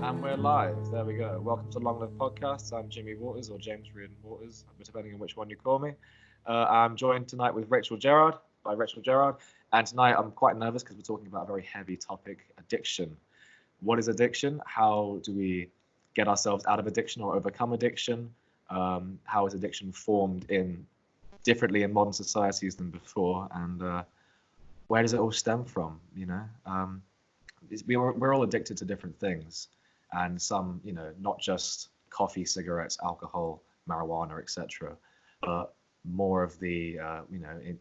And we're live. There we go. Welcome to Long Live Podcasts. I'm Jimmy Waters, or James Reardon Waters, depending on which one you call me. I'm joined tonight with Rachel Gerrard, by Rachel Gerrard. And tonight I'm quite nervous because we're talking about a very heavy topic, addiction. What is addiction? How do we get ourselves out of addiction or overcome addiction? How is addiction formed differently in modern societies than before? And where does it all stem from? We're all addicted to different things, and some, not just coffee, cigarettes, alcohol, marijuana, etc., but more of the,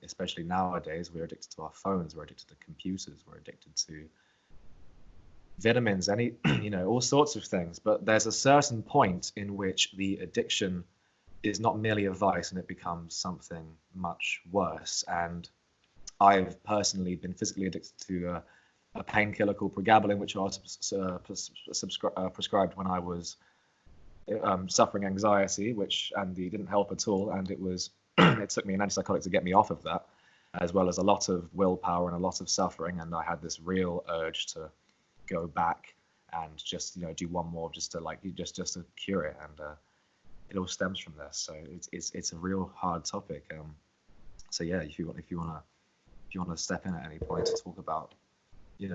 especially nowadays, we're addicted to our phones, we're addicted to computers, we're addicted to vitamins, all sorts of things. But there's a certain point in which the addiction is not merely a vice and it becomes something much worse. And I've personally been physically addicted to a painkiller called pregabalin, which I was prescribed when I was suffering anxiety, and it didn't help at all. And it took me an antipsychotic to get me off of that, as well as a lot of willpower and a lot of suffering. And I had this real urge to go back and just do one more, just to cure it. And it all stems from this. So it's a real hard topic. So yeah, if you want to step in at any point to talk about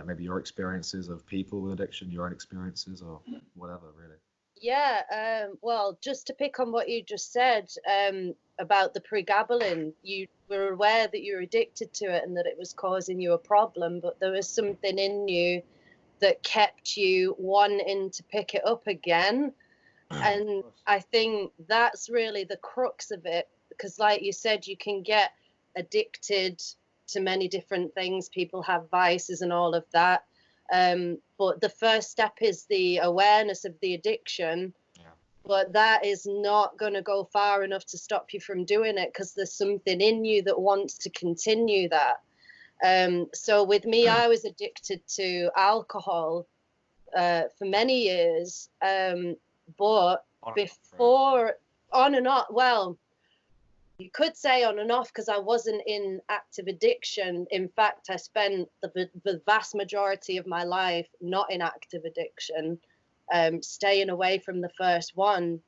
maybe your experiences of people with addiction, your own experiences, or whatever, really. Yeah, well, just to pick on what you just said about the pregabalin, you were aware that you were addicted to it and that it was causing you a problem, but there was something in you that kept you wanting to pick it up again. And I think that's really the crux of it, because like you said, you can get addicted to many different things. People have vices and all of that. But the first step is the awareness of the addiction. Yeah. But that is not going to go far enough to stop you from doing it, because there's something in you that wants to continue that. So with me, I was addicted to alcohol for many years. But before, on and off, well, you could say on and off, because I wasn't in active addiction. In fact, I spent the vast majority of my life not in active addiction, staying away from the first one.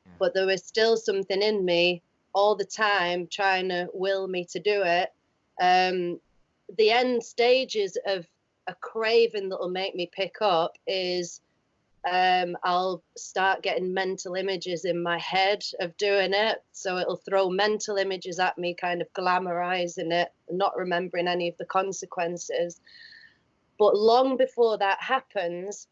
Yeah. But there was still something in me all the time trying to will me to do it. The end stages of a craving that will make me pick up is I'll start getting mental images in my head of doing it. So it'll throw mental images at me, kind of glamorizing it, not remembering any of the consequences. But long before that happens,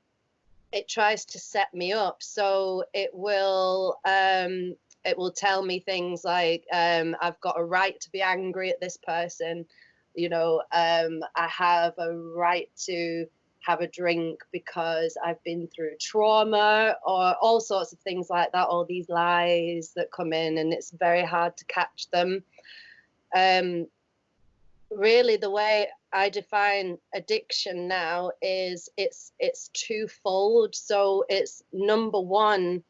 it tries to set me up. So it will tell me things like, I've got a right to be angry at this person. I have a right to have a drink because I've been through trauma, or all sorts of things like that, all these lies that come in, and it's very hard to catch them. Really, the way I define addiction now is it's twofold. So it's number one,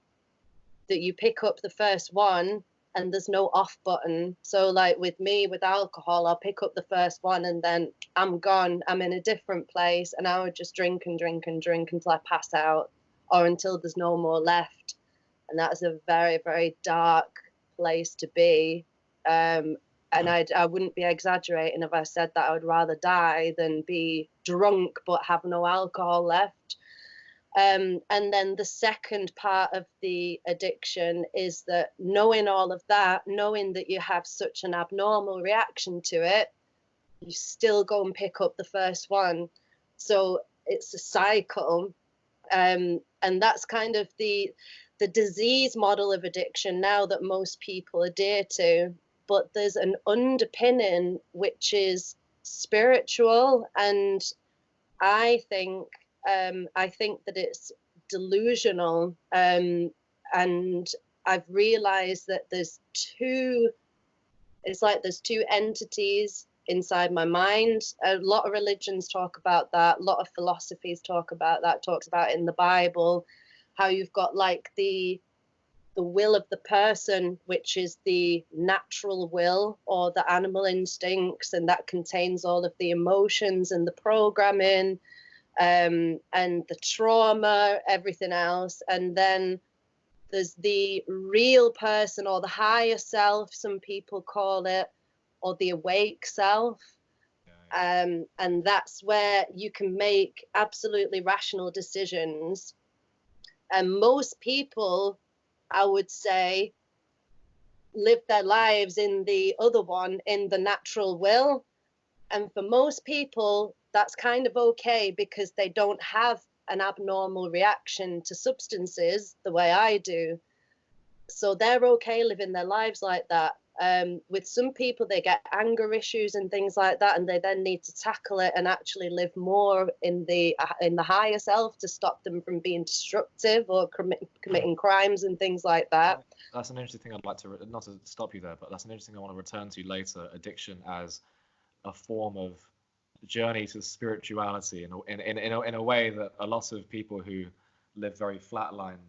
that you pick up the first one and there's no off button. So like with me, with alcohol, I'll pick up the first one and then I'm gone. I'm in a different place, and I would just drink and drink and drink until I pass out, or until there's no more left. And that's a very, very dark place to be. And I wouldn't be exaggerating if I said that I would rather die than be drunk but have no alcohol left. And then the second part of the addiction is that knowing all of that, knowing that you have such an abnormal reaction to it, you still go and pick up the first one. So it's a cycle. And that's kind of the disease model of addiction now that most people adhere to. But there's an underpinning which is spiritual, and I think that it's delusional, and I've realized that there's two entities inside my mind. A lot of religions talk about that, a lot of philosophies talks about it in the Bible, how you've got like the will of the person, which is the natural will or the animal instincts, and that contains all of the emotions and the programming. and the trauma, everything else. And then there's the real person, or the higher self, some people call it, or the awake self. And that's where you can make absolutely rational decisions. And most people, I would say, live their lives in the other one, in the natural will. And for most people, that's kind of okay, because they don't have an abnormal reaction to substances the way I do. So they're okay living their lives like that. With some people, they get anger issues and things like that, and they then need to tackle it and actually live more in the higher self to stop them from being destructive or committing crimes and things like that. That's an interesting thing I'd like to, not to stop you there, but that's an interesting thing I want to return to later, addiction as a form of journey to spirituality in a way that a lot of people who live very flatline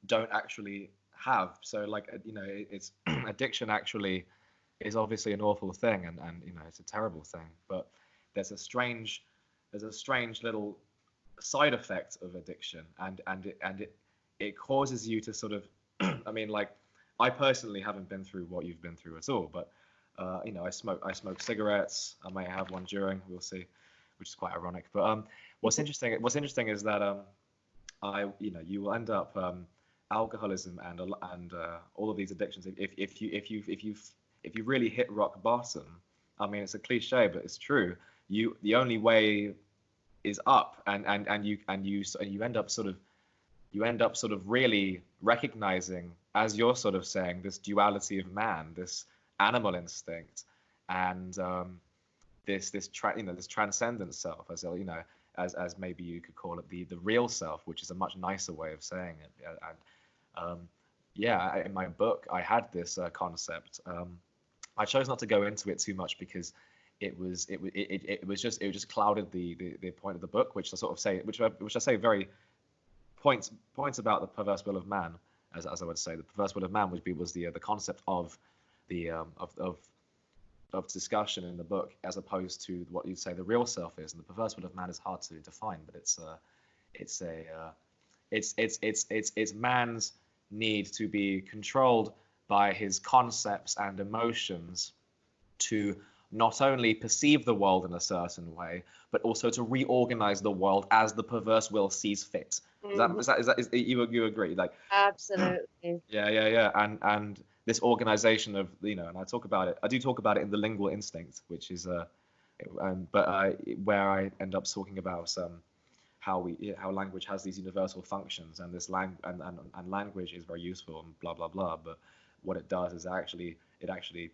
don't actually have. So like, you know, it's addiction actually is obviously an awful thing, and you know, it's a terrible thing, but there's a strange little side effect of addiction, and it causes you to sort of I mean, like, I personally haven't been through what you've been through at all, but you know, I smoke cigarettes. I may have one during, we'll see, which is quite ironic. But what's interesting is that you will end up alcoholism and all of these addictions. If you really hit rock bottom, I mean, it's a cliche, but it's true. The only way is up, and you end up sort of really recognizing, as you're sort of saying, this duality of man, this animal instinct, and this transcendent self, as you know, as maybe you could call it, the real self, which is a much nicer way of saying it. And in my book, I had this concept. I chose not to go into it too much because it just clouded the point of the book, which I sort of say, which I say very points about the perverse will of man, as I would say. The perverse will of man was the concept of of discussion in the book, as opposed to what you'd say the real self is. And the perverse will of man is hard to define, but it's man's need to be controlled by his concepts and emotions to not only perceive the world in a certain way, but also to reorganize the world as the perverse will sees fit. Is you agree? Like, absolutely. Yeah. And this organization of, you know, and I do talk about it in the lingual instinct, which is where I end up talking about how language has these universal functions, and this language is very useful and blah blah blah. But what it does is it actually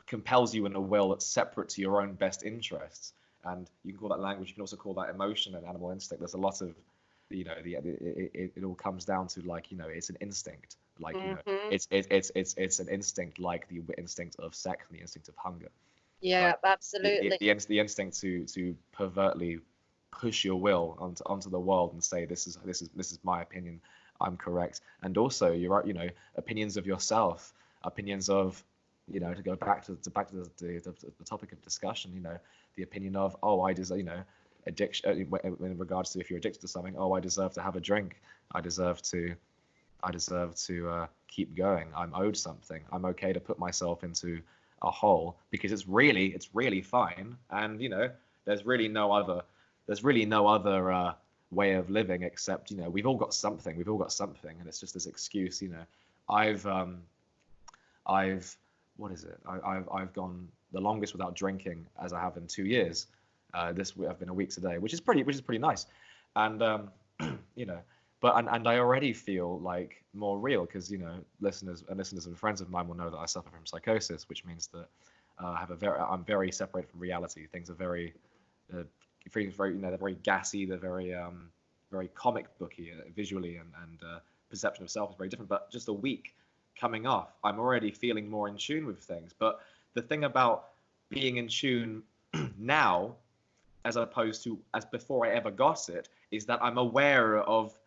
compels you in a will that's separate to your own best interests. And you can call that language. You can also call that emotion and animal instinct. There's a lot of, you know, it all comes down to, like, you know, it's an instinct. Like, you know, it's an instinct, like the instinct of sex and the instinct of hunger. Yeah, like, absolutely. The instinct to pervertly push your will onto the world and say, this is my opinion, I'm correct. And also, you're right, you know, opinions of yourself, opinions of, you know, to go back to the topic of discussion, you know, the opinion of, oh, I deserve, you know, addiction in regards to, if you're addicted to something, oh, I deserve to have a drink, I deserve to keep going, I'm owed something, I'm okay to put myself into a hole because it's really fine, and, you know, there's really no other way of living except, you know, we've all got something, and it's just this excuse, you know. I've gone the longest without drinking as I have in 2 years. This I've been a week today, which is pretty nice, and you know, but and I already feel like more real because, you know, listeners and friends of mine will know that I suffer from psychosis, which means that I'm very separated from reality. Things are very, you know, they're very gassy, they're very comic booky visually, and perception of self is very different. But just a week coming off, I'm already feeling more in tune with things. But the thing about being in tune now, as opposed to as before I ever got it, is that I'm aware of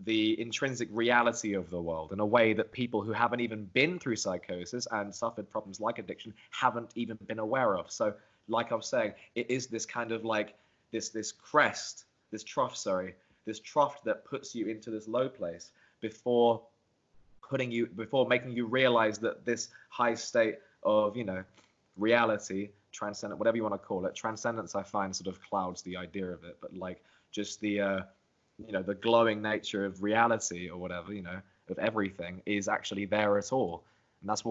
the intrinsic reality of the world in a way that people who haven't even been through psychosis and suffered problems like addiction haven't even been aware of. So like I was saying, it is this kind of like this crest, this trough that puts you into this low place before making you realize that this high state of, you know, reality, transcendent, whatever you want to call it, transcendence, I find sort of clouds the idea of it, but like just the you know, the glowing nature of reality or whatever, you know, of everything is actually there at all. And that's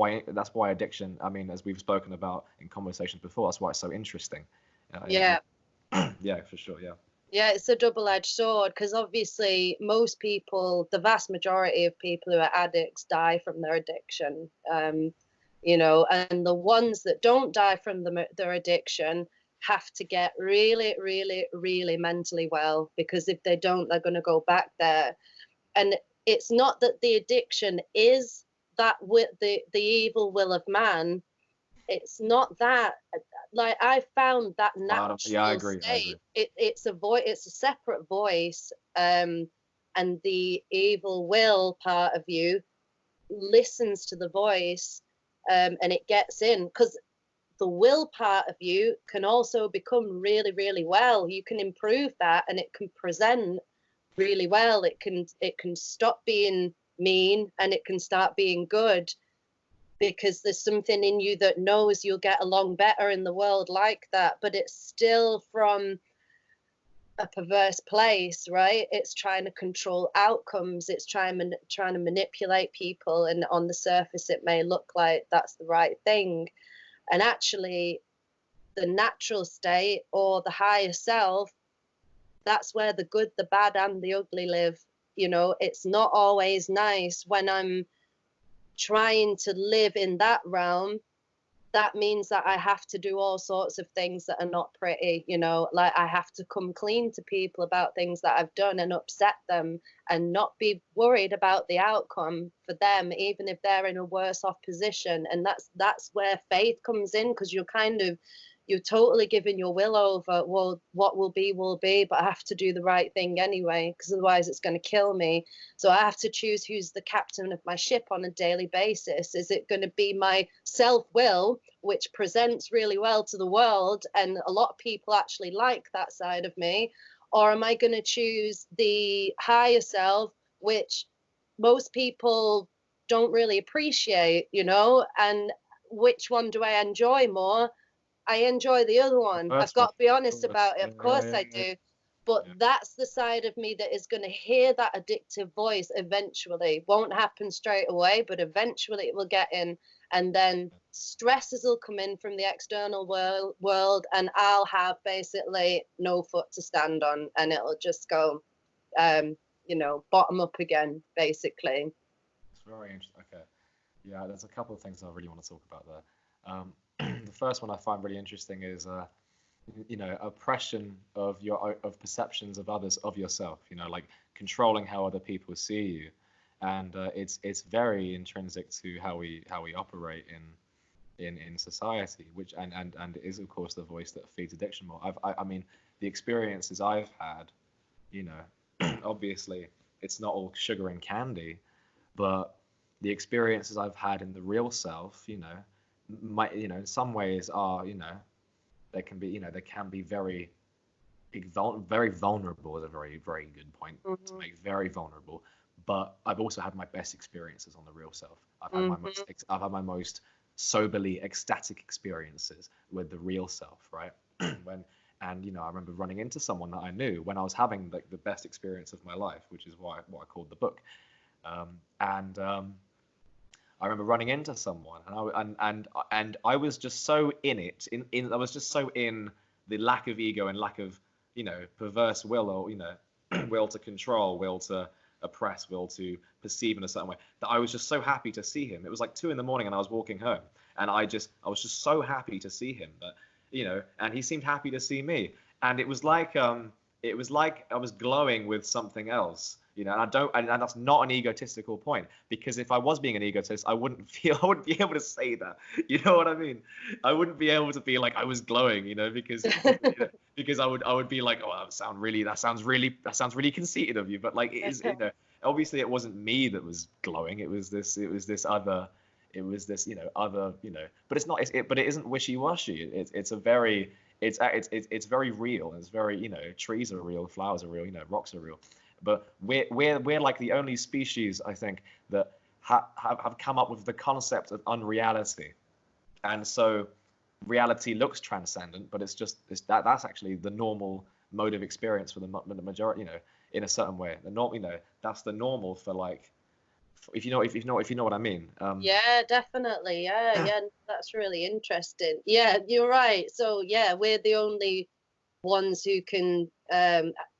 why addiction, I mean, as we've spoken about in conversations before, that's why it's so interesting. Yeah. Yeah, for sure. Yeah. Yeah, it's a double-edged sword, because obviously most people, the vast majority of people who are addicts die from their addiction. You know, and the ones that don't die from their addiction have to get really, really, really mentally well, because if they don't, they're going to go back there. And it's not that the addiction is that the evil will of man. It's not that. Like, I found that natural Yeah, I agree. state. It's a separate voice, and the evil will part of you listens to the voice, and it gets in, because the will part of you can also become really, really well. You can improve that, and it can present really well. It can stop being mean, and it can start being good, because there's something in you that knows you'll get along better in the world like that. But it's still from a perverse place, right? It's trying to control outcomes. It's trying to manipulate people, and on the surface it may look like that's the right thing, and actually the natural state, or the higher self, that's where the good, the bad, and the ugly live. You know, it's not always nice when I'm trying to live in that realm. That means that I have to do all sorts of things that are not pretty, you know, like I have to come clean to people about things that I've done and upset them, and not be worried about the outcome for them, even if they're in a worse off position. And that's where faith comes in, because you're totally giving your will over. Well, what will be, but I have to do the right thing anyway, because otherwise it's going to kill me. So I have to choose who's the captain of my ship on a daily basis. Is it going to be my self-will, which presents really well to the world, and a lot of people actually like that side of me? Or am I going to choose the higher self, which most people don't really appreciate, you know? And which one do I enjoy more? I enjoy the other one. I've got to be honest about it. Of course I do. But that's the side of me that is going to hear that addictive voice eventually. Won't happen straight away, but eventually it will get in. And then stresses will come in from the external world, and I'll have basically no foot to stand on, and it'll just go, you know, bottom up again, basically. It's very interesting. Okay. Yeah, there's a couple of things I really want to talk about there. The first one I find really interesting is, you know, oppression of perceptions of others, of yourself. You know, like controlling how other people see you, and it's very intrinsic to how we operate in society, which and it is of course the voice that feeds addiction more. I mean, the experiences I've had, you know, obviously it's not all sugar and candy, but the experiences I've had in the real self, you know, in some ways are, you know, they can be very vulnerable is a very, very good point to make, very vulnerable. But I've also had my best experiences on the real self. I've had my most soberly ecstatic experiences with the real self, right? And you know, I remember running into someone that I knew when I was having like the best experience of my life, which is what I called the book. I remember running into someone, and I was just so in it. I was just so in the lack of ego and lack of, you know, perverse will, or, you know, will to control, will to oppress, will to perceive in a certain way, that I was just so happy to see him. It was like 2 a.m. and I was walking home, and I was just so happy to see him, that, you know, and he seemed happy to see me, and it was like I was glowing with something else. You know, and that's not an egotistical point, because if I was being an egotist, I wouldn't be able to say that. You know what I mean? I wouldn't be able to be like I was glowing, you know, because because I would be like, oh, that sounds really conceited of you. But like, it is, you know, obviously it wasn't me that was glowing. It was this other, It was this, other, but it's not, but it isn't wishy-washy. It's a very, it's very real. It's very, trees are real, flowers are real, rocks are real. But we're like the only species, I think, that have come up with the concept of unreality. And so reality looks transcendent, but that's actually the normal mode of experience for the majority, in a certain way. That's the normal for, like, if you know what I mean. Yeah, definitely. Yeah, that's really interesting. Yeah, you're right. So yeah, we're the only ones who can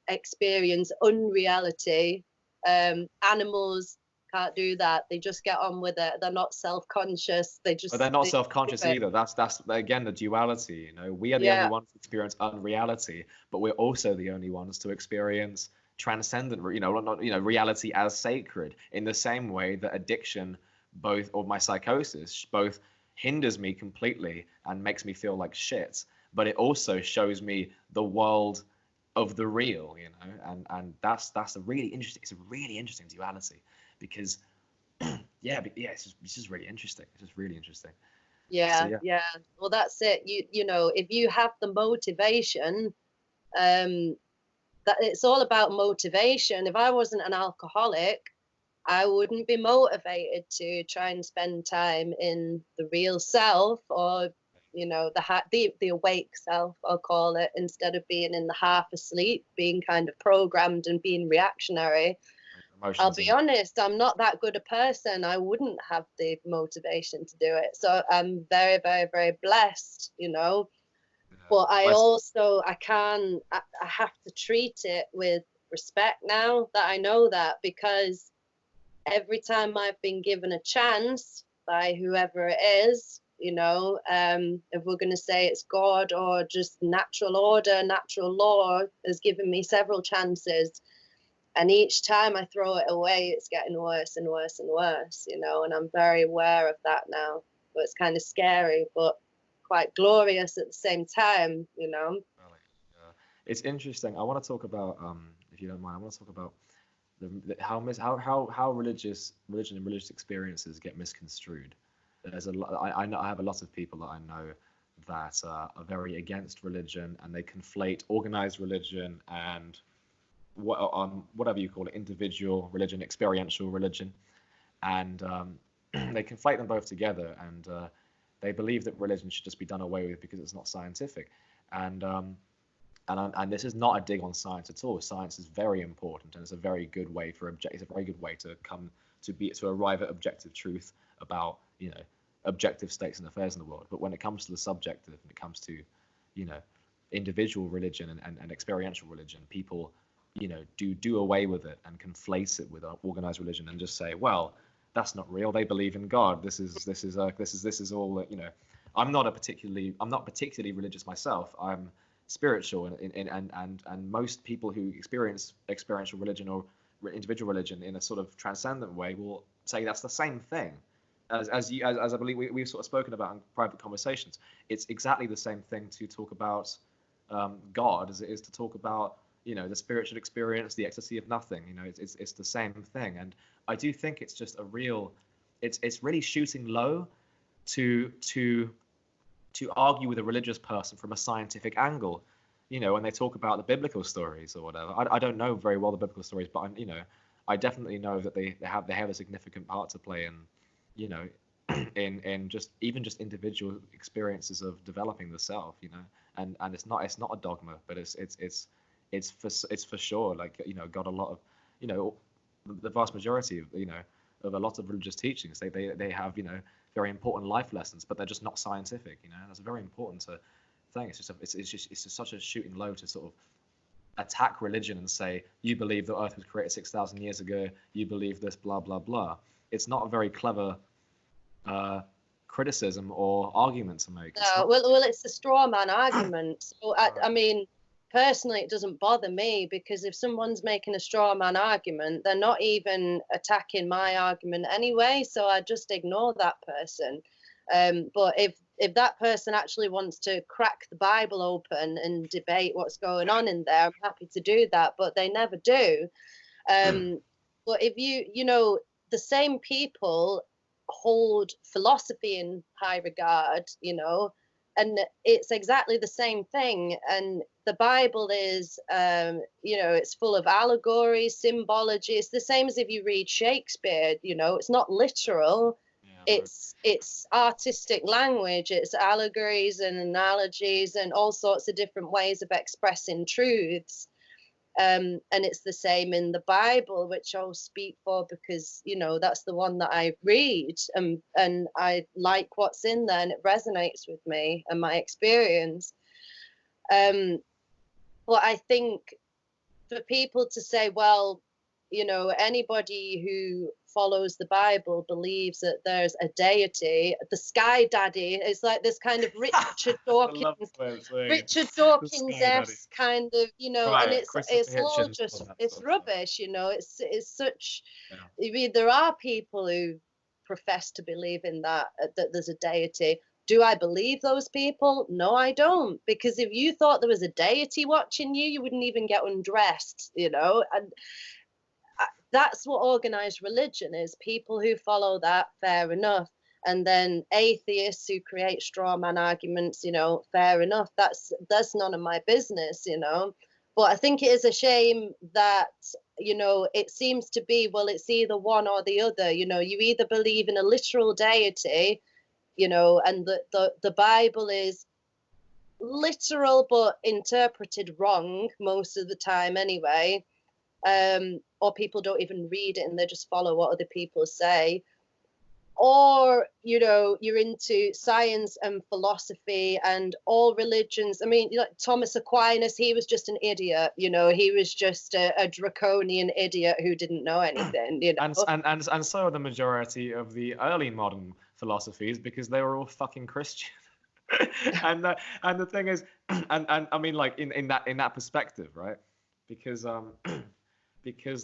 experience unreality. Animals can't do that. They just get on with it. They're not self-conscious. But they're not They do self-conscious it. either. That's again the duality. We are the only Yeah, ones to experience unreality, but we're also the only ones to experience transcendent. Not reality as sacred. In the same way that addiction, or my psychosis, both hinders me completely and makes me feel like shit, but it also shows me the world of the real. And that's a really interesting. It's a really interesting duality, because it's just really interesting. It's just really interesting. So yeah, yeah. yeah. Well, that's it. If you have the motivation, that it's all about motivation. If I wasn't an alcoholic, I wouldn't be motivated to try and spend time in the real self, or the awake self, I'll call it, instead of being in the half asleep, being kind of programmed and being reactionary. I'll Emotions be and honest, I'm not that good a person. I wouldn't have the motivation to do it. So I'm very, very, very blessed. But I have to treat it with respect now that I know that, because every time I've been given a chance by whoever it is, if we're going to say it's God or just natural order, natural law, has given me several chances. And each time I throw it away, it's getting worse and worse and worse, and I'm very aware of that now. But it's kind of scary, but quite glorious at the same time. really, yeah. It's interesting. I want to talk about, if you don't mind, I want to talk about how religion and religious experiences get misconstrued. There's a lot. I have a lot of people that I know that are very against religion, and they conflate organized religion and whatever you call it, individual religion, experiential religion, and they conflate them both together, and they believe that religion should just be done away with because it's not scientific, and and this is not a dig on science at all. Science is very important, and it's a very good way it's a very good way to come to arrive at objective truth about objective states and affairs in the world. But when it comes to the subjective, and it comes to individual religion and experiential religion, people do away with it and conflate it with organized religion and just say, well, that's not real. They believe in God. This is all. I'm not particularly religious myself. I'm spiritual, and most people who experience experiential religion or individual religion in a sort of transcendent way will say that's the same thing. As I believe we've sort of spoken about in private conversations, it's exactly the same thing to talk about God as it is to talk about the spiritual experience, the ecstasy of nothing. It's the same thing. And I do think it's just it's really shooting low to argue with a religious person from a scientific angle. When they talk about the biblical stories or whatever. I don't know very well the biblical stories, but I definitely know that they have a significant part to play in just individual experiences of developing the self. And it's not a dogma, but it's for sure, like, got a lot of, the vast majority of a lot of religious teachings. They have very important life lessons, but they're just not scientific. And that's very important to thing. It's just such a shooting low to sort of attack religion and say, you believe the earth was created 6,000 years ago, you believe this, blah blah blah. It's not a very clever criticism or argument to make. No, well, it's a straw man argument. So I mean, personally, it doesn't bother me, because if someone's making a straw man argument, they're not even attacking my argument anyway. So I just ignore that person. But if that person actually wants to crack the Bible open and debate what's going on in there, I'm happy to do that. But they never do. But if the same people hold philosophy in high regard, you know, and it's exactly the same thing. And the Bible is, you know, it's full of allegory, symbology. It's the same as if you read Shakespeare, you know, it's not literal. Yeah, It's artistic language, it's allegories and analogies and all sorts of different ways of expressing truths. And it's the same in the Bible, which I'll speak for because, you know, that's the one that I read, and I like what's in there and it resonates with me and my experience. But I think for people to say, well, you know, anybody who follows the Bible believes that there's a deity, the sky daddy is like this kind of Richard Dawkins-esque kind of, you know, right. and it's all just, it's rubbish, you know, it's such, I mean, there are people who profess to believe in that there's a deity. Do I believe those people? No, I don't. Because if you thought there was a deity watching you, you wouldn't even get undressed, you know. And that's what organized religion is. People who follow that, fair enough. And then atheists who create straw man arguments, you know, fair enough. That's none of my business, you know. But I think it is a shame that, you know, it seems to be, well, it's either one or the other. You know, you either believe in a literal deity, you know, and the Bible is literal but interpreted wrong most of the time anyway, or people don't even read it and they just follow what other people say. Or, you know, you're into science and philosophy and all religions. I mean, like Thomas Aquinas, he was just an idiot, you know, he was just a draconian idiot who didn't know anything, you know. And so are the majority of the early modern philosophies, because they were all fucking Christian. and the thing is, and I mean, like in that perspective, right? Because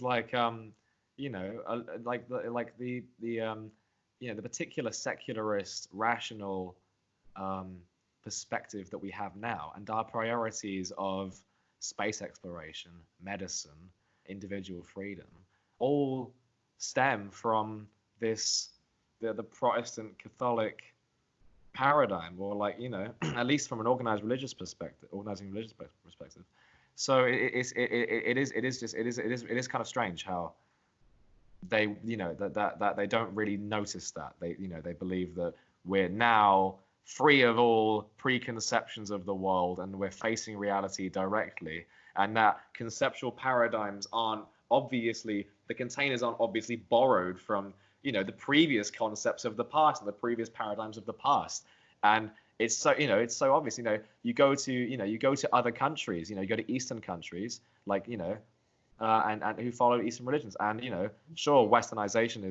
like you know, like the you know, the particular secularist rational perspective that we have now, and our priorities of space exploration, medicine, individual freedom, all stem from this the Protestant Catholic paradigm, or like, you know, at least from an organizing religious perspective. So it is kind of strange how they, you know, that they don't really notice that. They, you know, they believe that we're now free of all preconceptions of the world and we're facing reality directly, and that conceptual paradigms aren't obviously, the containers aren't obviously borrowed from, you know, the previous concepts of the past and the previous paradigms of the past. And it's so, you know, it's so obvious, you know, you go to other countries, you know, you go to Eastern countries, like, you know, and who follow Eastern religions, and, you know, sure, westernization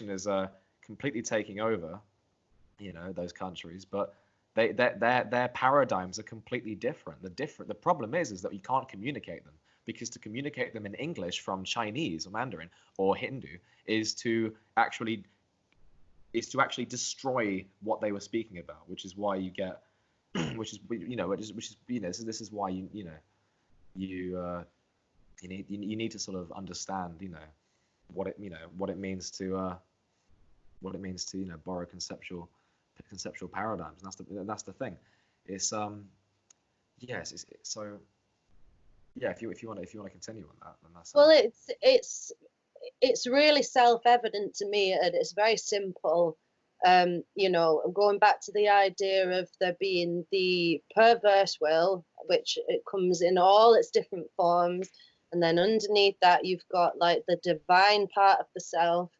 is completely taking over, you know, those countries, but their paradigms are completely different. The problem is that you can't communicate them, because to communicate them in English from Chinese or Mandarin or Hindu is to actually destroy what they were speaking about, which is why you get, this is why you need to sort of understand, you know, what it means to borrow conceptual paradigms. And that's the thing. It's yes, so yeah, if you want to continue on that, then that's well, it's really self-evident to me, and it's very simple. You know, going back to the idea of there being the perverse will, which it comes in all its different forms, and then underneath that you've got like the divine part of the self.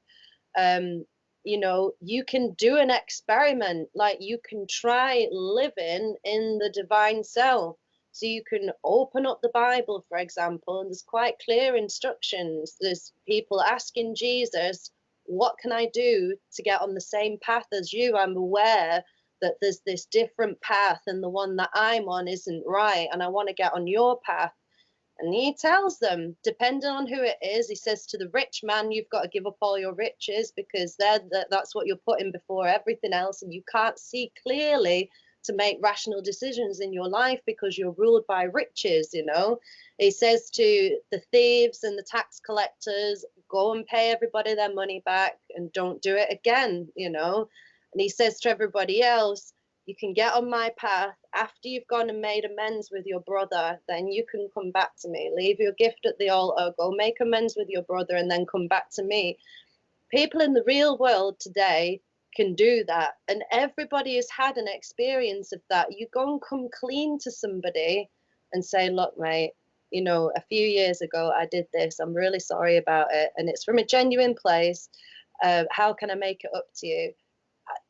You know, you can do an experiment, like you can try living in the divine self. So you can open up the Bible, for example, and there's quite clear instructions. There's people asking Jesus, what can I do to get on the same path as you? I'm aware that there's this different path and the one that I'm on isn't right, and I want to get on your path. And he tells them, depending on who it is, he says to the rich man, you've got to give up all your riches, because that's what you're putting before everything else, and you can't see clearly to make rational decisions in your life because you're ruled by riches, you know. He says to the thieves and the tax collectors, go and pay everybody their money back and don't do it again, you know. And he says to everybody else, you can get on my path after you've gone and made amends with your brother, then you can come back to me. Leave your gift at the altar, go make amends with your brother, and then come back to me. People in the real world today can do that, and everybody has had an experience of that. You go and come clean to somebody and say, look, mate, you know, a few years ago I did this, I'm really sorry about it, and it's from a genuine place. How can I make it up to you?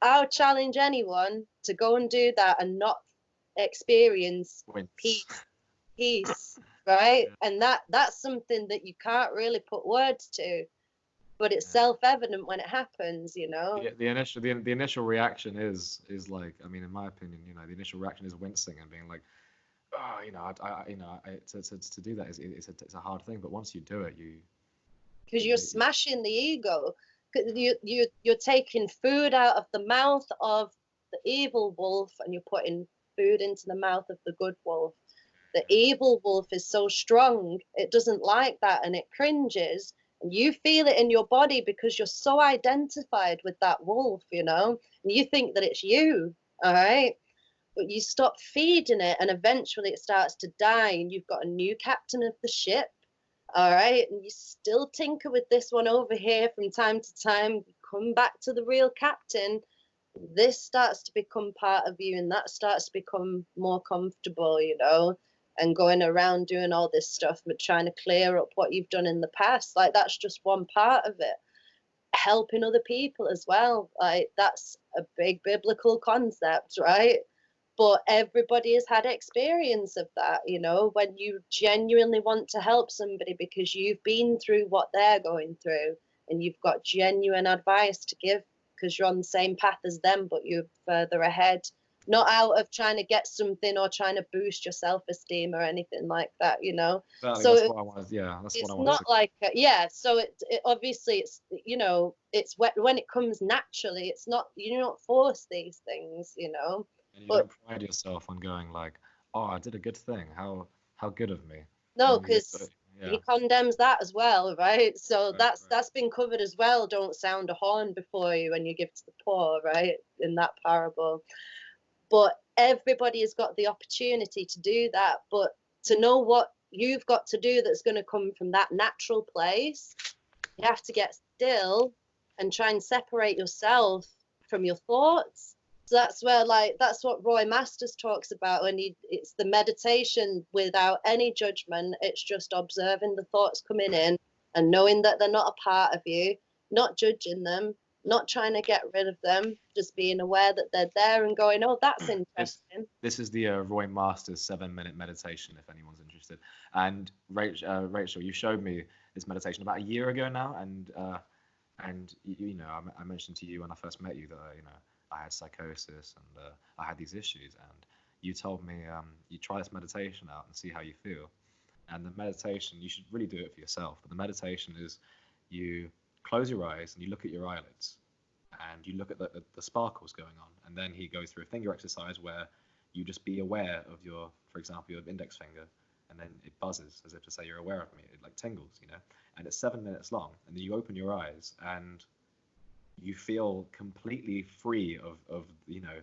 I'll challenge anyone to go and do that and not experience peace, right? And that's something that you can't really put words to, but it's self-evident when it happens, you know. The initial reaction is like, I mean, in my opinion, you know, the initial reaction is wincing and being like, oh, you know, to do that it's a hard thing, but once you do it, because you're smashing the ego. You're taking food out of the mouth of the evil wolf and you're putting food into the mouth of the good wolf. The evil wolf is so strong, it doesn't like that and it cringes. And you feel it in your body because you're so identified with that wolf, you know, and you think that it's you, all right? But you stop feeding it and eventually it starts to die and you've got a new captain of the ship. All right, and you still tinker with this one over here from time to time, come back to the real captain. This starts to become part of you and that starts to become more comfortable, you know, and going around doing all this stuff, but trying to clear up what you've done in the past. Like, that's just one part of it. Helping other people as well. Like, that's a big biblical concept, right? But everybody has had experience of that, you know, when you genuinely want to help somebody because you've been through what they're going through and you've got genuine advice to give because you're on the same path as them, but you're further ahead, not out of trying to get something or trying to boost your self-esteem or anything like that, you know. Exactly, So that's what I wanted. Yeah, that's what I wanted. It's not like so it obviously it's, you know, it's when it comes naturally. It's not, you don't force these things, you know. And you don't pride yourself on going like, oh, I did a good thing. How good of me. No, because he condemns that as well, right? So that's been covered as well. Don't sound a horn before you when you give to the poor, right? In that parable. But everybody has got the opportunity to do that. But to know what you've got to do that's going to come from that natural place, you have to get still and try and separate yourself from your thoughts. So that's where, like, that's what Roy Masters talks about when it's the meditation without any judgment. It's just observing the thoughts coming in and knowing that they're not a part of you, not judging them, not trying to get rid of them, just being aware that they're there and going, oh, that's interesting. This is the Roy Masters 7-minute meditation, if anyone's interested. And Rachel, you showed me this meditation about a year ago now, and you know, I mentioned to you when I first met you that you know, I had psychosis and I had these issues, and you told me you try this meditation out and see how you feel. And the meditation, you should really do it for yourself, but the meditation is you close your eyes and you look at your eyelids and you look at the sparkles going on, and then he goes through a finger exercise where you just be aware of your, for example, your index finger, and then it buzzes as if to say you're aware of me. It like tingles, you know, and it's 7 minutes long, and then you open your eyes and you feel completely free of you know,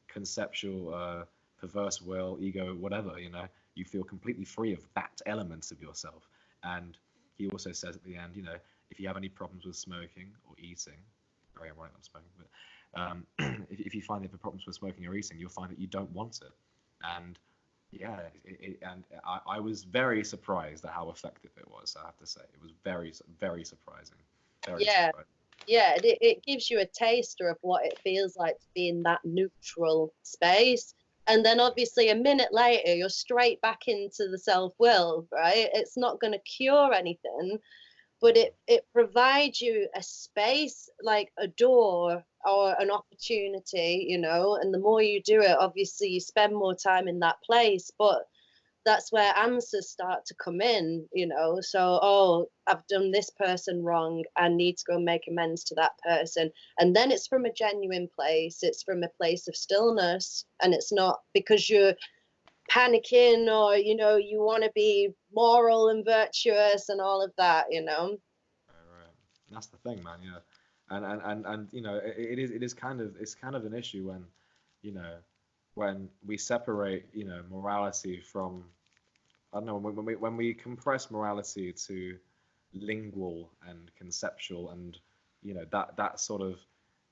conceptual perverse will, ego, whatever, you know. You feel completely free of that element of yourself. And he also says at the end, you know, if you have any problems with smoking or eating, very ironic I'm smoking, but if you find you have problems with smoking or eating, you'll find that you don't want it. And yeah, I was very surprised at how effective it was. I have to say, it was very, very surprising. Surprising. Yeah, it gives you a taster of what it feels like to be in that neutral space. And then obviously a minute later, you're straight back into the self-will, right? It's not going to cure anything, but it provides you a space, like a door or an opportunity, you know, and the more you do it, obviously you spend more time in that place, but that's where answers start to come in, you know. So, oh, I've done this person wrong, I need to go make amends to that person. And then it's from a genuine place, it's from a place of stillness, and it's not because you're panicking or, you know, you want to be moral and virtuous and all of that, you know. That's the thing, man. Yeah, and you know, it is kind of, it's kind of an issue when, you know, when we separate, you know, morality from, I don't know, when we compress morality to lingual and conceptual and, you know, that sort of,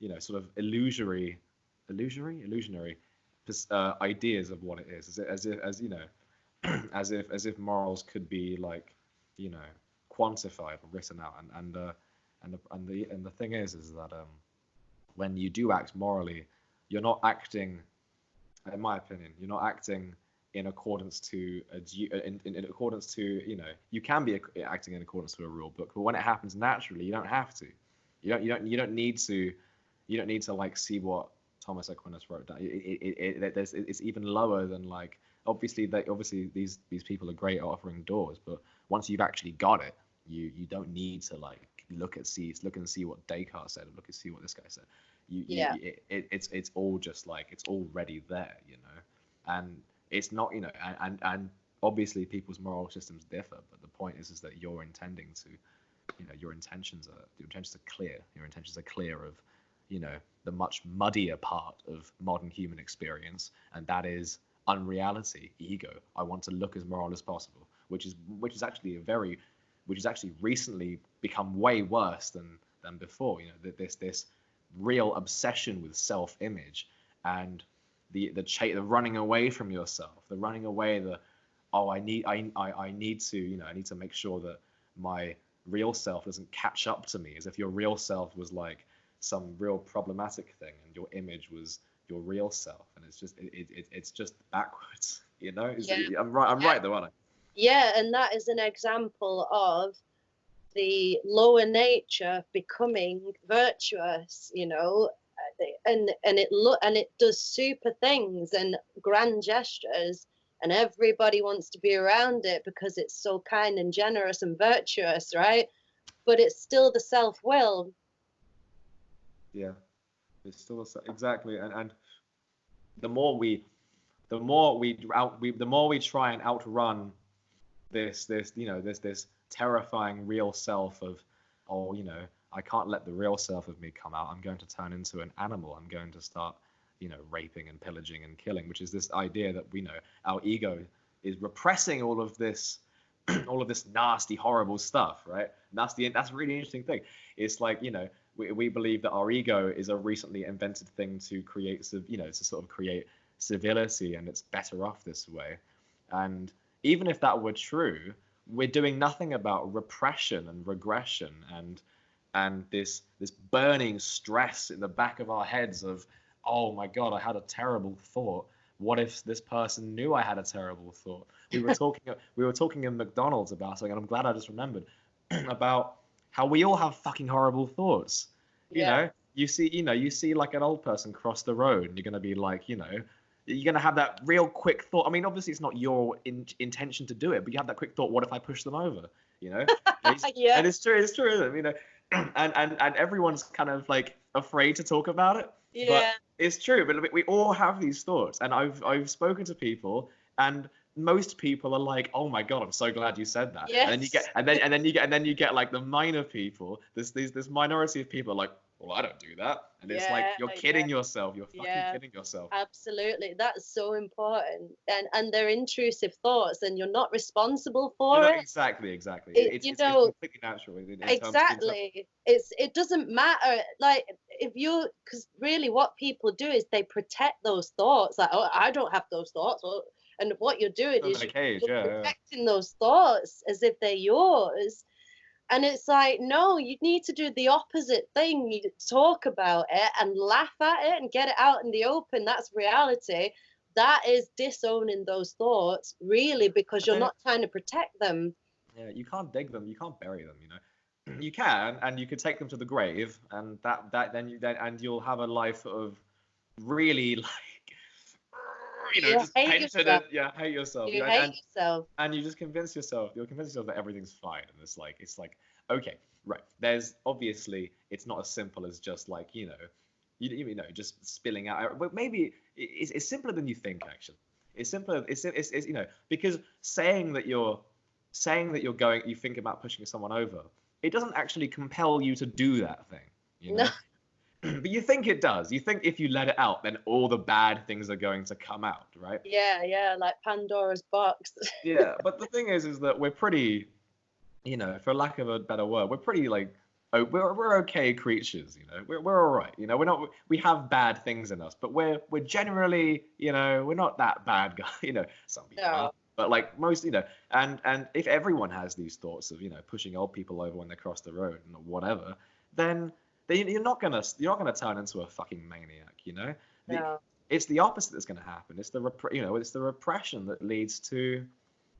you know, sort of illusionary ideas of what it is, as you know, as if morals could be like, you know, quantified or written out, and the thing is that when you do act morally, you're not acting, in my opinion, you're not acting in accordance to in accordance to, you know, you can be acting in accordance to a rule book, but when it happens naturally, you don't have to. You don't need to. You don't need to like see what Thomas Aquinas wrote down. It's even lower than like, obviously these people are great at offering doors, but once you've actually got it, you don't need to like look and see what Descartes said, or look and see what this guy said. Yeah. It's all just like, it's already there, you know, and it's not, you know, and obviously people's moral systems differ, but the point is that you're intending to, you know, your intentions are clear. Your intentions are clear of, you know, the much muddier part of modern human experience, and that is unreality, ego. I want to look as moral as possible, which is actually recently become way worse than before. You know, this real obsession with self-image, and the running away from yourself, the running away, I need to, you know, I need to make sure that my real self doesn't catch up to me, as if your real self was like some real problematic thing and your image was your real self, and it's just backwards, you know. Yeah. I'm right though, aren't I? Yeah, and that is an example of the lower nature becoming virtuous, you know, and it does super things and grand gestures, and everybody wants to be around it because it's so kind and generous and virtuous, right? But it's still the self-will. Yeah, it's still exactly, and the more we try and outrun this you know, this terrifying real self of, oh, you know, I can't let the real self of me come out, I'm going to turn into an animal, I'm going to start, you know, raping and pillaging and killing, which is this idea that we know our ego is repressing all of this all of this nasty, horrible stuff, right? And that's a really interesting thing. It's like, you know, we believe that our ego is a recently invented thing to create, you know, to sort of create civility, and it's better off this way. And even if that were true, we're doing nothing about repression and regression, and this burning stress in the back of our heads of, oh my God, I had a terrible thought. What if this person knew I had a terrible thought? We were talking in McDonald's about something, and I'm glad I just remembered about how we all have fucking horrible thoughts. You Yeah. know, you see like an old person cross the road, and you're gonna be like, you know, you're gonna have that real quick thought. I mean, obviously it's not your intention to do it, but you have that quick thought. What if I push them over? You know, Yeah. and it's true, isn't it? You know, and everyone's kind of like afraid to talk about it, but Yeah. it's true. But we all have these thoughts, and I've spoken to people, and most people are like, oh my God, I'm so glad you said that. Yes. And then you get like the minor people, this minority of people are like, well, I don't do that. And it's like, Yeah. you're kidding yourself. You're fucking Yeah. kidding yourself. Absolutely, that's so important, and they're intrusive thoughts, and you're not responsible for You're not, it. exactly. It, It's completely natural in terms. exactly. It doesn't matter, like, if you, because really what people do is they protect those thoughts, like, oh, I don't have those thoughts, and what you're doing In is a cage, you're yeah. protecting those thoughts as if they're yours. And it's like, no, you need to do the opposite thing. You talk about it and laugh at it and get it out in the open. That's reality. That is disowning those thoughts, really, because you're not trying to protect them. Yeah, you can't dig them, you can't bury them, you know. You can, and you could take them to the grave, and then you'll have a life of really like, you know, You just hate tension, yourself. and yeah, hate yourself, you You know, hate yourself. and you just you'll convince yourself that everything's fine, and it's like okay, right, there's obviously, it's not as simple as just like, you know, you know, just spilling out, but maybe it's simpler than you think, actually. It's simpler, it's you know, because saying that you're going, you think about pushing someone over, it doesn't actually compel you to do that thing, you No. know. But you think it does. You think if you let it out, then all the bad things are going to come out, right? Yeah, like Pandora's box. Yeah, but the thing is that we're pretty, you know, for lack of a better word, we're pretty like, oh, we're okay creatures, you know. We're all right, you know. We have bad things in us, but we're generally, you know, we're not that bad guy, you know. Some people are, No. but like most, you know, and if everyone has these thoughts of, you know, pushing old people over when they cross the road and whatever, then you're not gonna turn into a fucking maniac, you know. No. It's the opposite that's gonna happen. It's it's the repression that leads to,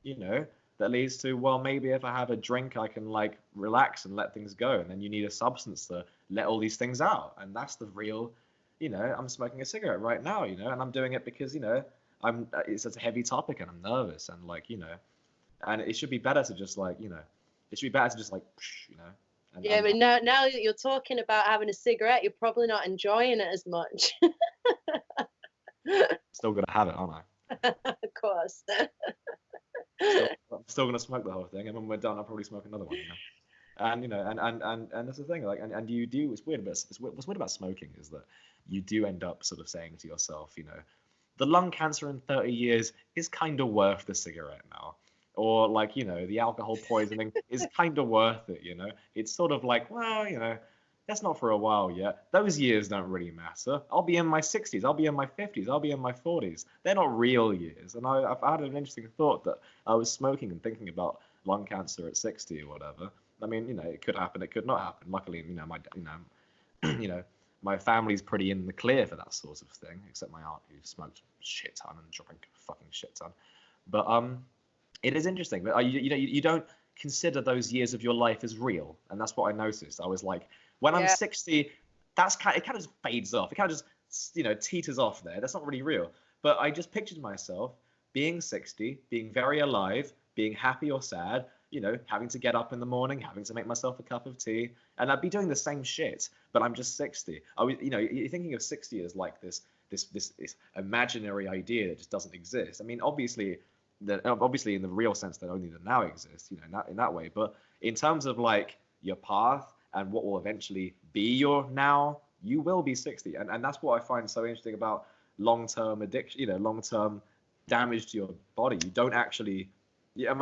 you know, well, maybe if I have a drink I can like relax and let things go, and then you need a substance to let all these things out, and that's the real, you know. I'm smoking a cigarette right now, you know, and I'm doing it because, you know, it's a heavy topic and I'm nervous, and like, you know, and it should be better to just like, you know, it should be better to just like, you know. Yeah, but now that you're talking about having a cigarette, you're probably not enjoying it as much. Still gonna have it, aren't I? Of course. I'm still gonna smoke the whole thing, and when we're done, I'll probably smoke another one, you know. And you know, and that's the thing, like, and you do. It's weird, but what's weird about smoking is that you do end up sort of saying to yourself, you know, the lung cancer in 30 years is kind of worth the cigarette now, or like, you know, the alcohol poisoning is kind of worth it, you know. It's sort of like, well, you know, that's not for a while yet. Those years don't really matter. I'll be in my 60s. I'll be in my 50s. I'll be in my 40s. They're not real years. And I've had an interesting thought that I was smoking and thinking about lung cancer at 60 or whatever. I mean, you know, it could happen. It could not happen. Luckily, you know, you know, my family's pretty in the clear for that sort of thing, except my aunt who smoked shit ton and drank a fucking shit ton. But it is interesting. But you know, you don't consider those years of your life as real, and that's what I noticed. I was like, when I'm 60, it kind of just fades off. It kind of just, you know, teeters off there. That's not really real. But I just pictured myself being 60, being very alive, being happy or sad, you know, having to get up in the morning, having to make myself a cup of tea, and I'd be doing the same shit, but I'm just 60. You know, you're thinking of 60 as like this imaginary idea that just doesn't exist. I mean, obviously in the real sense that only the now exists, you know, in that way. But in terms of like your path and what will eventually be your now, you will be 60. And that's what I find so interesting about long-term addiction, you know, long-term damage to your body. You don't actually, yeah,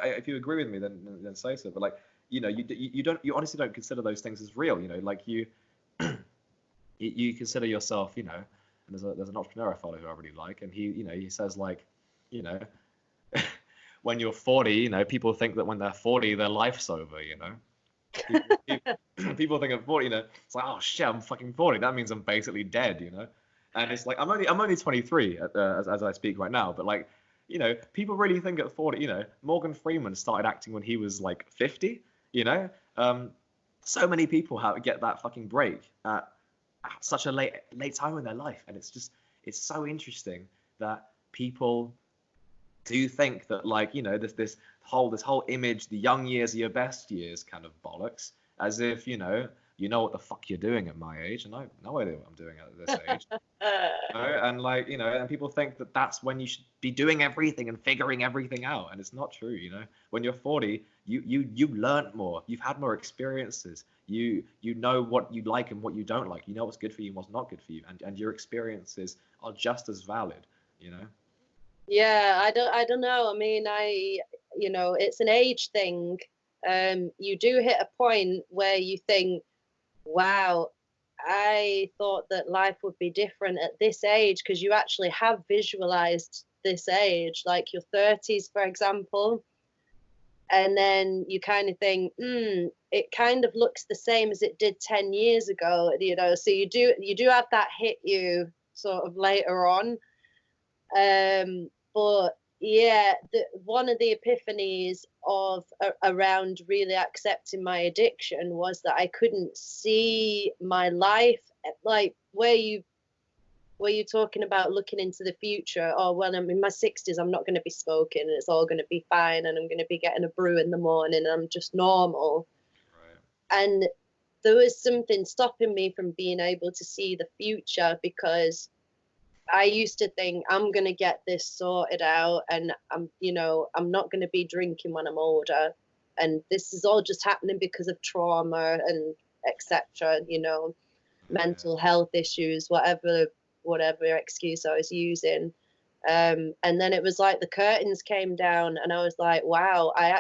if you agree with me, then say so. But like, you know, you honestly don't consider those things as real, you know, like you consider yourself, you know, and there's an entrepreneur I follow who I really like, and he says like, you know, when you're 40, you know, people think that when they're 40, their life's over, you know. People think of 40, you know, it's like, oh shit, I'm fucking 40. That means I'm basically dead, you know. And it's like I'm only 23 as I speak right now, but like, you know, people really think at 40, you know, Morgan Freeman started acting when he was like 50, you know. So many people get that fucking break at such a late time in their life, and it's so interesting that people do think that, like, you know, this whole image, the young years are your best years kind of bollocks, as if, you know what the fuck you're doing at my age, and I have no idea what I'm doing at this age. You know? And like, you know, and people think that that's when you should be doing everything and figuring everything out, and it's not true. You know, when you're 40, you learned more, you've had more experiences, you know what you like and what you don't like, you know what's good for you and what's not good for you, and your experiences are just as valid, you know. Yeah, I don't know. I mean, you know, it's an age thing. You do hit a point where you think, wow, I thought that life would be different at this age, because you actually have visualized this age, like your 30s, for example. And then you kind of think, it kind of looks the same as it did 10 years ago, you know. So you do have that hit you sort of later on. But yeah, one of the epiphanies of around really accepting my addiction was that I couldn't see my life, like where you talking about looking into the future. Oh, well, I'm in my 60s, I'm not going to be smoking and it's all going to be fine, and I'm going to be getting a brew in the morning and I'm just normal. Right. And there was something stopping me from being able to see the future, because I used to think I'm going to get this sorted out, and I'm not going to be drinking when I'm older. and this is all just happening because of trauma and etc. Mental health issues, whatever excuse I was using. And then it was like the curtains came down, and I was like, wow, I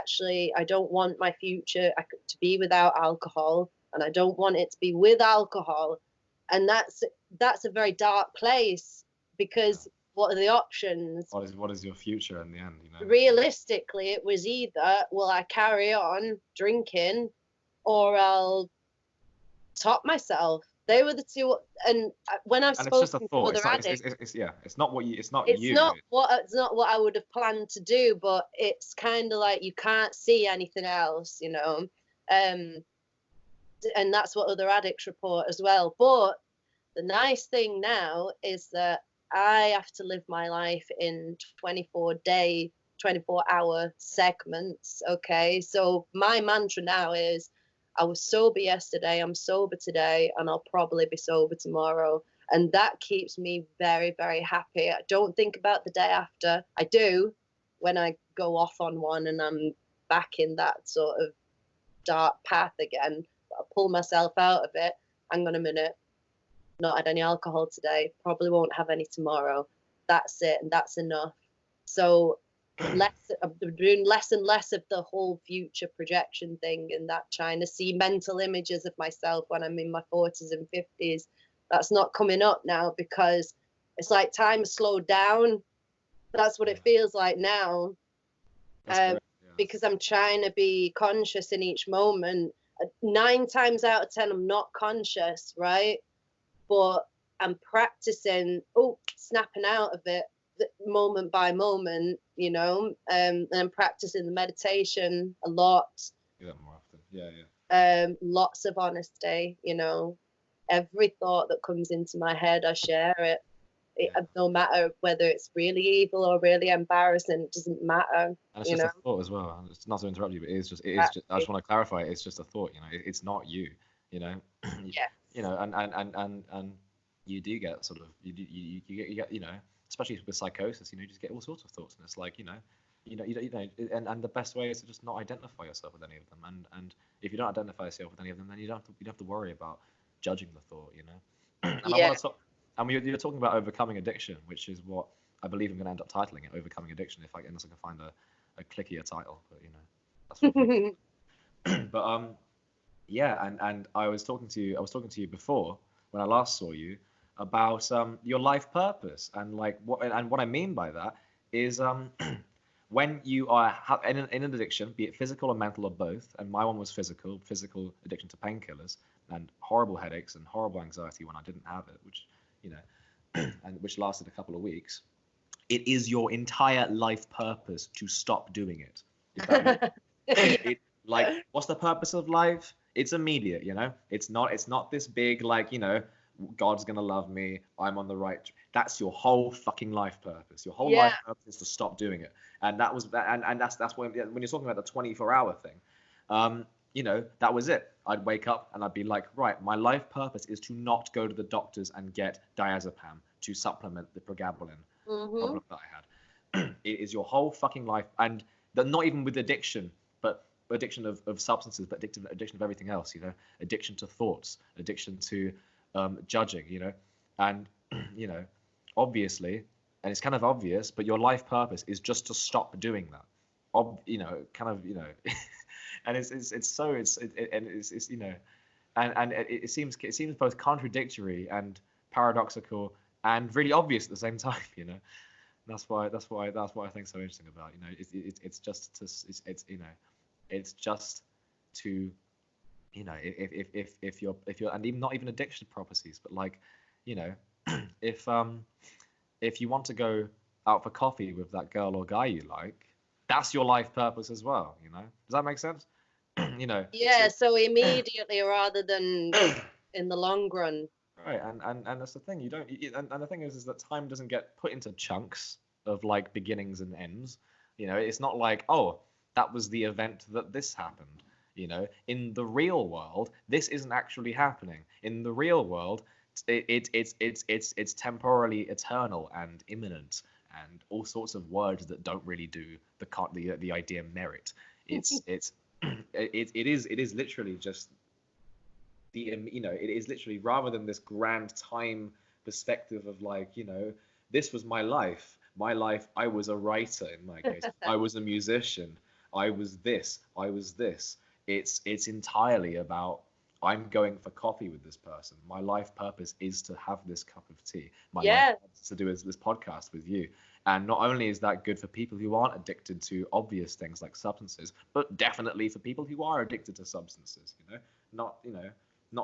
don't want my future to be without alcohol, and I don't want it to be with alcohol. And that's a very dark place, because what are the options? What is your future in the end? Realistically, it was either, will I carry on drinking, or I'll top myself. They were the two. And when I've spoken to other addicts, it's not what you. It's not it's you. not what I would have planned to do. But it's kind of like you can't see anything else, and that's what other addicts report as well. But the nice thing now is that I have to live my life in 24-hour segments. Okay, so my mantra now is, I was sober yesterday, I'm sober today, and I'll probably be sober tomorrow. And that keeps me very, very happy. I don't think about the day after. I do when I go off on one and I'm back in that sort of dark path again. But I pull myself out of it. Hang on a minute. Not had any alcohol today. Probably won't have any tomorrow. That's it, and that's enough. So I'm doing less and less of the whole future projection thing, and that trying to see mental images of myself when I'm in my 40s and 50s. That's not coming up now, because it's like time has slowed down. That's what it feels like now. Because I'm trying to be conscious in each moment. 9 times out of 10, I'm not conscious, right? But I'm practicing, snapping out of it moment by moment, and I'm practicing the meditation a lot. Do that more often. Lots of honesty, every thought that comes into my head, I share it. No matter whether it's really evil or really embarrassing, it doesn't matter. And it's just a thought as well. It's not to interrupt you, but it is just. I just want to clarify. It's just a thought. It's not you. Yeah. And you do get sort of you get especially with psychosis. You just get all sorts of thoughts, and it's like and the best way is to just not identify yourself with any of them. And if you don't identify yourself with any of them, then you don't have to worry about judging the thought. And I want to talk. And you're talking about overcoming addiction, which is what I believe I'm going to end up titling it, Overcoming Addiction, unless I can find a clickier title. But that's what. But and I was talking to you before, when I last saw you, about your life purpose, and what I mean by that is when you are in an addiction, be it physical or mental or both, and my one was physical addiction to painkillers and horrible headaches and horrible anxiety when I didn't have it, which and which lasted a couple of weeks. It is your entire life purpose to stop doing it. What's the purpose of life? It's immediate, It's not this big, God's gonna love me, I'm on the right. That's your whole fucking life purpose. Your whole life purpose is to stop doing it. And that was and that's when you're talking about the 24-hour thing. That was it. I'd wake up and I'd be like, right, my life purpose is to not go to the doctors and get diazepam to supplement the pregabalin problem that I had. It is your whole fucking life, and not even with addiction, but addiction of substances, but addiction of everything else, addiction to thoughts, addiction to judging, and obviously, and it's kind of obvious, but your life purpose is just to stop doing that. And it seems both contradictory and paradoxical and really obvious at the same time. That's what I think so interesting about. It's just to if you're and even not even addiction properties, but if you want to go out for coffee with that girl or guy you like, that's your life purpose as well. Does that make sense? Yeah. So immediately rather than in the long run. Right, and that's the thing. And the thing is that time doesn't get put into chunks of beginnings and ends. It's not like, oh, that was the event that this happened. In the real world, this isn't actually happening. In the real world, it's temporally eternal and imminent, and all sorts of words that don't really do the idea merit. It's it is literally just the, it is literally, rather than this grand time perspective of like, this was my life. I was a writer in my case. I was a musician. I was this. It's entirely about, I'm going for coffee with this person. My life purpose is to have this cup of tea. My life purpose is to do this podcast with you. And not only is that good for people who aren't addicted to obvious things like substances, but definitely for people who are addicted to substances, not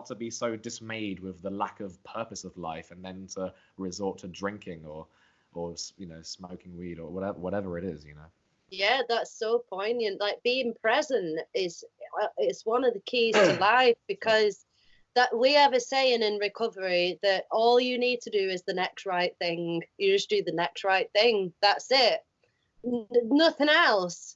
to be so dismayed with the lack of purpose of life and then to resort to drinking or smoking weed or whatever it is. Yeah, that's so poignant. Like, being present is one of the keys to life, because that we have a saying in recovery that all you need to do is the next right thing. You just do the next right thing. That's it. Nothing else,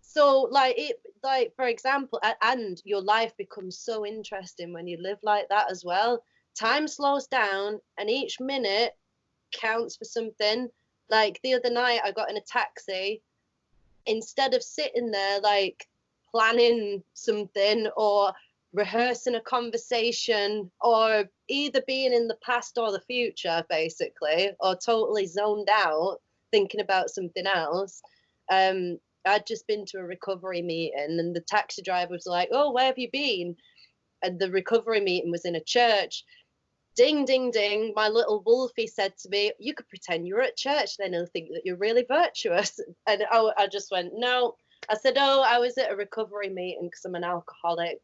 So like for example, and your life becomes so interesting when you live like that as well. Time slows down and each minute counts for something. Like the other night I got in a taxi, instead of sitting there like planning something or rehearsing a conversation or either being in the past or the future basically, or totally zoned out thinking about something else. I'd just been to a recovery meeting and the taxi driver was like, "Oh, where have you been?" And the recovery meeting was in a church. Ding, ding, ding. My little Wolfie said to me, "You could pretend you're at church, then he'll think that you're really virtuous." And I just went, "No." I said, "Oh, I was at a recovery meeting because I'm an alcoholic."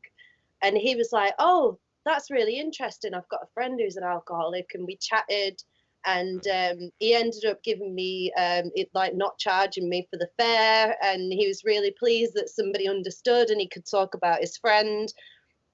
And he was like, "Oh, that's really interesting. I've got a friend who's an alcoholic." And we chatted. And he ended up giving me, not charging me for the fare. And he was really pleased that somebody understood and he could talk about his friend.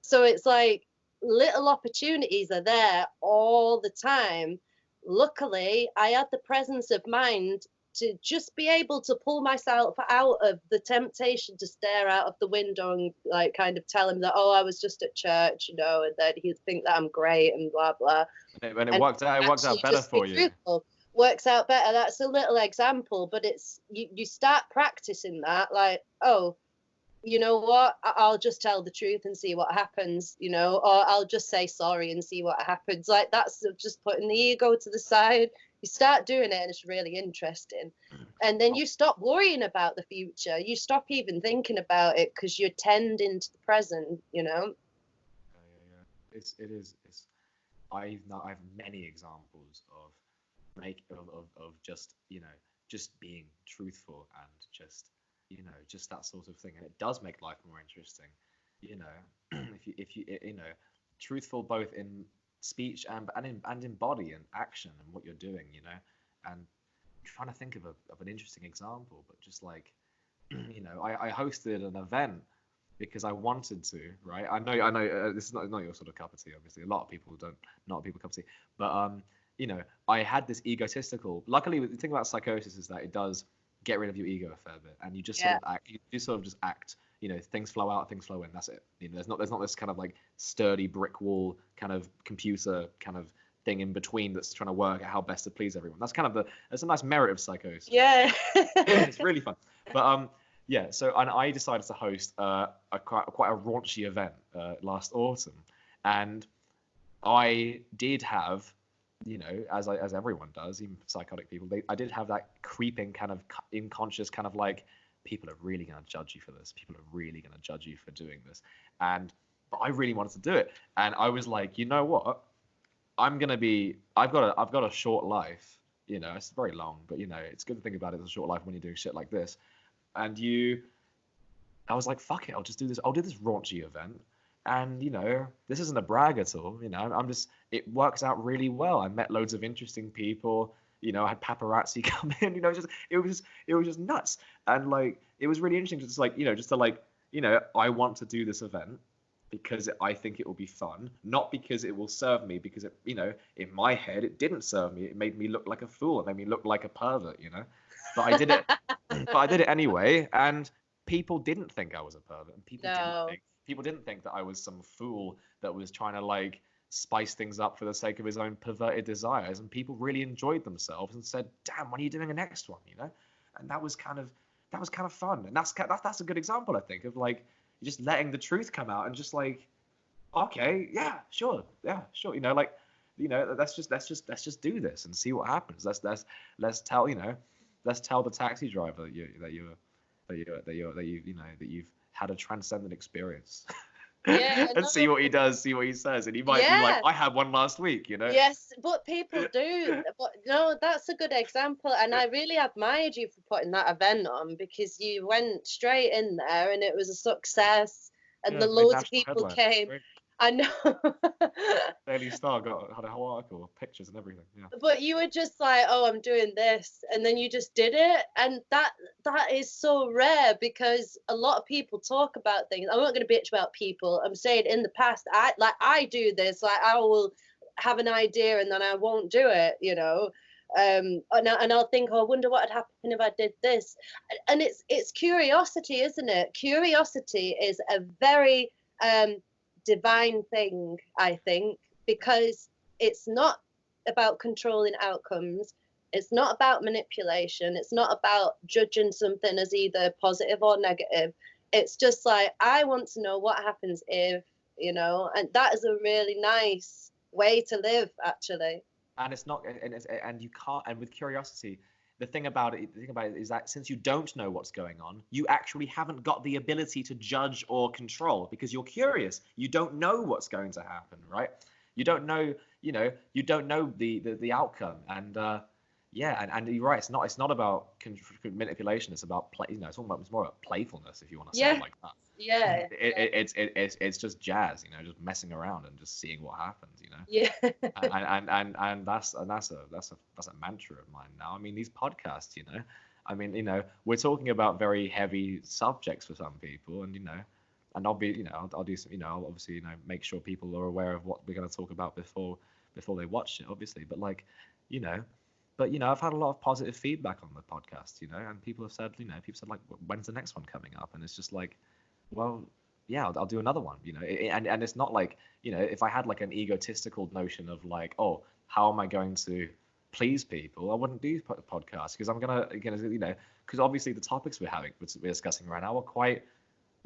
So it's like little opportunities are there all the time. Luckily, I had the presence of mind to just be able to pull myself out of the temptation to stare out of the window and like kind of tell him that, "Oh, I was just at church," and then he'd think that I'm great and blah blah. And it worked out better for you. Truthful. Works out better. That's a little example, but it's you start practicing that, like, "Oh, you know what, I'll just tell the truth and see what happens," or "I'll just say sorry and see what happens." Like, that's just putting the ego to the side. You start doing it and it's really interesting. And then you stop worrying about the future. You stop even thinking about it because you're tending to the present, Yeah. I have many examples of just, just being truthful and just, just that sort of thing. And it does make life more interesting, if you truthful both in speech and in body and action and what you're doing, and I'm trying to think of an interesting example, but just like, I hosted an event because I wanted to, right? I know this is not your sort of cup of tea, obviously. A lot of people cup of tea, but I had this egotistical. Luckily, the thing about psychosis is that it does get rid of your ego a fair bit, and you just sort of act. You sort of just act. Things flow out, things flow in. That's it. There's not this kind of like sturdy brick wall kind of computer kind of thing in between that's trying to work out how best to please everyone. That's kind of that's a nice merit of psychosis. Yeah. It's really fun. But yeah. So I decided to host quite a raunchy event last autumn, and I did have, as everyone does, even psychotic people, I did have that creeping kind of unconscious kind of like, people are really going to judge you for this. People are really going to judge you for doing this. But I really wanted to do it. And I was like, you know what? I've got a short life. It's very long, but it's good to think about it as a short life when you're doing shit like this. And I was like, fuck it, I'll just do this. I'll do this raunchy event. And, this isn't a brag at all. It works out really well. I met loads of interesting people. I had paparazzi come in, it was just nuts. And like, it was really interesting I want to do this event because I think it will be fun, not because it will serve me, because it, in my head, it didn't serve me. It made me look like a fool. It made me look like a pervert, But I did it, anyway. And people didn't think I was a pervert. And people didn't think that I was some fool that was trying to like spice things up for the sake of his own perverted desires. And people really enjoyed themselves and said, "Damn, when are you doing a next one?" And that that was kind of fun. And that's a good example, I think, of like just letting the truth come out and just like, okay, yeah, sure, you know, like, you know, let's just do this and see what happens. Let's tell, you know, let's tell the taxi driver that you've had a transcendent experience. Yeah, And see what he does, see what he says, and he might be like, I had one last week, you know. Yes, but people do. But no, that's a good example, and I really admired you for putting that event on, because you went straight in there and it was a success, and the Made loads of national people headlines. came. Great. I know. Daily Star had a whole article, pictures and everything. Yeah. But you were just like, oh, I'm doing this, and then you just did it, and that is so rare, because a lot of people talk about things. I'm not going to bitch about people. I'm saying in the past, I do this, like I will have an idea and then I won't do it, you know. And I'll think, oh, I wonder what would happen if I did this. And it's curiosity, isn't it? Curiosity is a very divine thing, I think, because it's not about controlling outcomes. It's not about manipulation. It's not about judging something as either positive or negative. It's just like, I want to know what happens if, you know, and that is a really nice way to live, actually. And it's not, and you can't, and with curiosity, the thing about it is that since you don't know what's going on, you actually haven't got the ability to judge or control, because you're curious. You don't know what's going to happen, right? You don't know, you know, you don't know the outcome, and yeah, and you're right. It's not about manipulation. It's about play. You know, it's more about playfulness, if you want to say it like that. Yeah. It's just jazz, you know, just messing around and just seeing what happens, you know. Yeah. And that's a mantra of mine now. I mean, these podcasts, you know, I mean, you know, we're talking about very heavy subjects for some people, and you know, and I'll be, you know, I'll do some, you know, I'll obviously, you know, make sure people are aware of what we're going to talk about before they watch it, obviously. But like, you know, I've had a lot of positive feedback on the podcast, you know, and people have said, you know, like, when's the next one coming up? And it's just like, well, yeah, I'll do another one, you know. And it's not like, you know, if I had like an egotistical notion of like, oh, how am I going to please people, I wouldn't do podcasts, because I'm gonna, you know, because obviously the topics we're discussing right now are quite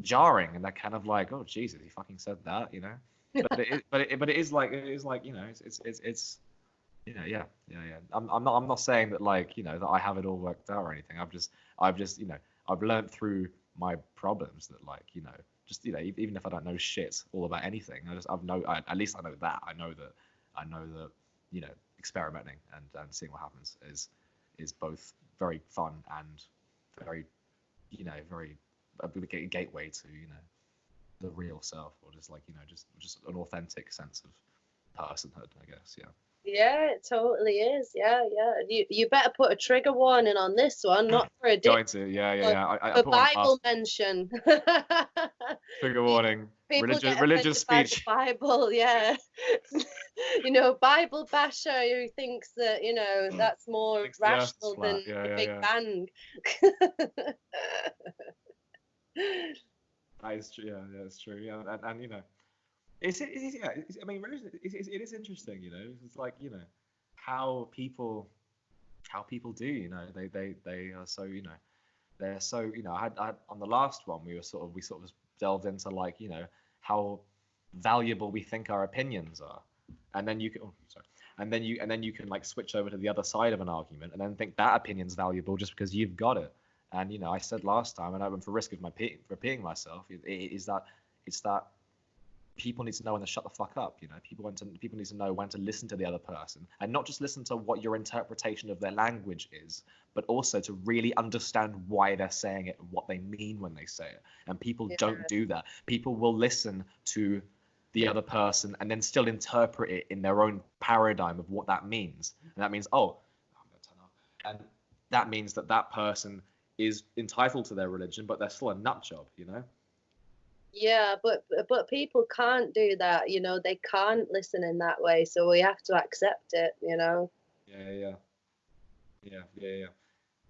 jarring, and they're kind of like, oh Jesus, he fucking said that, you know. But it is like, you know, it's you know, yeah. I'm not saying that, like, you know, that I have it all worked out or anything. I've just you know, I've learned through my problems that, like, you know, just, you know, even if I don't know shit all about anything, at least I know that you know, experimenting and seeing what happens is both very fun and very, you know, very a gateway to, you know, the real self, or just like, you know, just an authentic sense of personhood, I guess. Yeah. Yeah, it totally is. Yeah. You better put a trigger warning on this one, not for a Going to, yeah. I for put on Bible mention. trigger warning. People get Religious offended speech. by the Bible, yeah. You know, Bible basher who thinks that, you know, that's more rational than the Big Bang. That is true. Yeah, it's true. Yeah, and you know, I mean, it is interesting. You know, it's like, you know, how people do. You know, they are so, you know, they're so, you know, I had on the last one we sort of delved into, like, you know, how valuable we think our opinions are, and then you can and then you can like switch over to the other side of an argument and then think that opinion's valuable just because you've got it. And, you know, I said last time, and I went for risk of repeating myself, it's that people need to know when to shut the fuck up. You know, people need to know when to listen to the other person, and not just listen to what your interpretation of their language is, but also to really understand why they're saying it and what they mean when they say it. And people don't do that. People will listen to the other person and then still interpret it in their own paradigm of what that means. And that means, oh, I'm gonna turn off. And that means that person is entitled to their religion, but they're still a nut job, you know? Yeah, but people can't do that, you know, they can't listen in that way, so we have to accept it, you know. Yeah,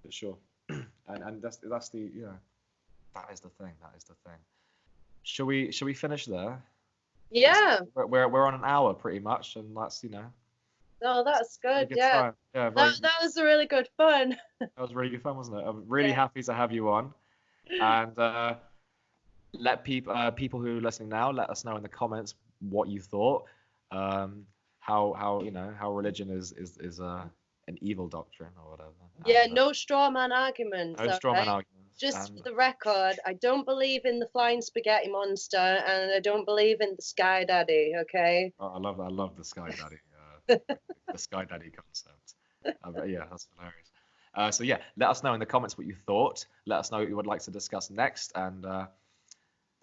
for sure. and that's the, you know, that is the thing. Shall we finish there? Yeah. We're on an hour pretty much, and that's, you know, Oh, that's Very good. good Yeah. time. Yeah, very. That was really good fun. That was really good fun, wasn't it? I'm really Yeah. happy to have you on, and let people who are listening now let us know in the comments what you thought. How how religion is an evil doctrine or whatever. Yeah, And no straw man arguments, no straw man okay? arguments. Just And for the record, I don't believe in the flying spaghetti monster and I don't believe in the sky daddy, okay? oh, I love the Sky Daddy, the Sky Daddy concept. But yeah, that's hilarious. So yeah, let us know in the comments what you thought. Let us know what you would like to discuss next, and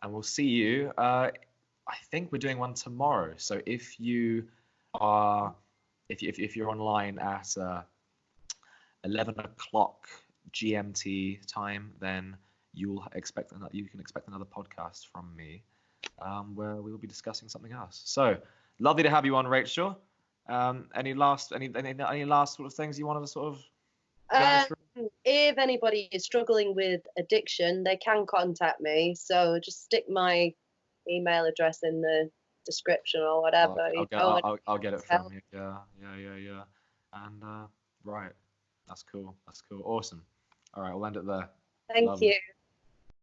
we'll see you. I think we're doing one tomorrow. So if you are, if you're online at 11 o'clock GMT time, then you can expect another podcast from me, where we will be discussing something else. So lovely to have you on, Rachel. Any last sort of things you wanted to sort of go Um, through? if anybody is struggling with addiction, they can contact me. So just stick my email address in the description or whatever. You know, and I'll get it from help. you. Yeah. And right, that's cool. Awesome. All right, we'll end it there. Thank Lovely. you.